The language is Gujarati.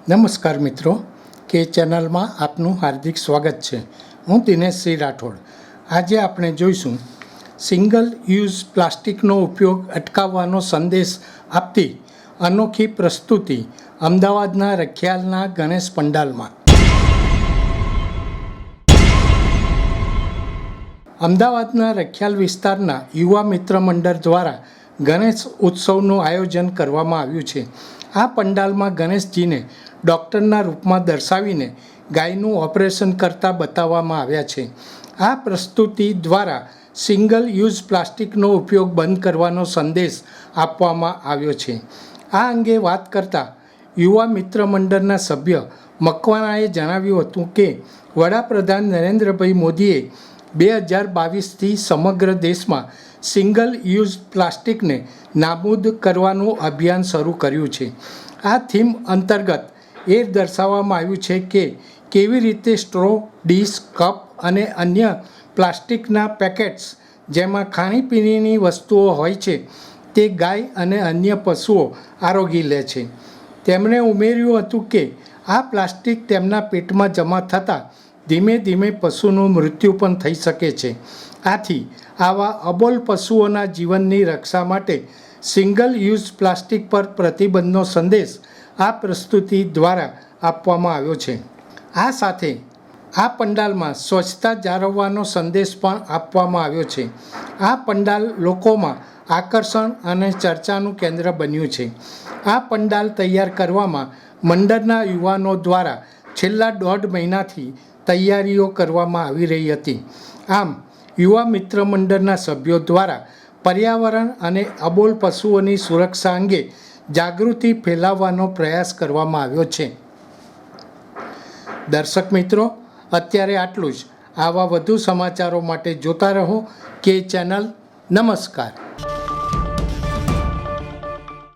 નમસ્કાર મિત્રો, કે ચેનલમાં આપનું હાર્દિક સ્વાગત છે। હું દિનેશ સિંહ રાઠોડ। આજે આપણે જોઈશું સિંગલ યુઝ પ્લાસ્ટિકનો ઉપયોગ અટકાવવાનો સંદેશ આપતી અનોખી પ્રસ્તુતિ અમદાવાદના રખિયાલના ગણેશ પંડાલમાં। અમદાવાદના રખિયાલ વિસ્તારના યુવા મિત્ર મંડળ દ્વારા ગણેશ ઉત્સવનું આયોજન કરવામાં આવ્યું છે। આ પંડાલમાં ગણેશજીને ડૉક્ટરના રૂપમાં દર્શાવીને ગાયનું ઓપરેશન કરતા બતાવવામાં આવ્યા છે। આ પ્રસ્તુતિ દ્વારા સિંગલ યુઝ પ્લાસ્ટિકનો ઉપયોગ બંધ કરવાનો સંદેશ આપવામાં આવ્યો છે। આ અંગે વાત કરતા યુવા મિત્ર મંડળના સભ્ય મકવાણાએ જણાવ્યું હતું કે વડાપ્રધાન નરેન્દ્રભાઈ મોદીએ 2022થી સમગ્ર દેશમાં સિંગલ યુઝ પ્લાસ્ટિકને નાબૂદ કરવાનું અભિયાન શરૂ કર્યું છે। આ થીમ અંતર્ગત એ દર્શાવવામાં આવ્યું છે કે કેવી રીતે સ્ટ્રો, ડીશ, કપ અને અન્ય પ્લાસ્ટિકના પેકેટ્સ જેમાં ખાણીપીણીની વસ્તુઓ હોય છે તે ગાય અને અન્ય પશુઓ આરોગી લે છે। તેમણે ઉમેર્યું હતું કે આ પ્લાસ્ટિક તેમના પેટમાં જમા થતાં ધીમે ધીમે પશુનું મૃત્યુ પણ થઈ શકે છે। આથી આવા અબોલ પશુઓના જીવનની રક્ષા માટે સિંગલ યુઝ પ્લાસ્ટિક પર પ્રતિબંધનો સંદેશ આ પ્રસ્તુતિ દ્વારા આપવામાં આવ્યો છે। આ સાથે આ પંડાલમાં સ્વચ્છતા જાળવવાનો સંદેશ પણ આપવામાં આવ્યો છે। આ પંડાલ લોકોમાં આકર્ષણ અને ચર્ચાનું કેન્દ્ર બન્યું છે। આ પંડાલ તૈયાર કરવામાં મંડળના યુવાનો દ્વારા છેલ્લા 1.5 મહિનાથી તૈયારીઓ કરવામાં આવી રહી હતી। આમ યુવા મિત્ર મંડળના સભ્યો દ્વારા પર્યાવરણ અને અબોલ પશુઓની સુરક્ષા અંગે જાગૃતિ ફેલાવવાનો પ્રયાસ કરવામાં આવ્યો છે। દર્શક મિત્રો, અત્યારે આટલું જ। આવા વધુ સમાચારો માટે જોતા રહો કે ચેનલ। નમસ્કાર।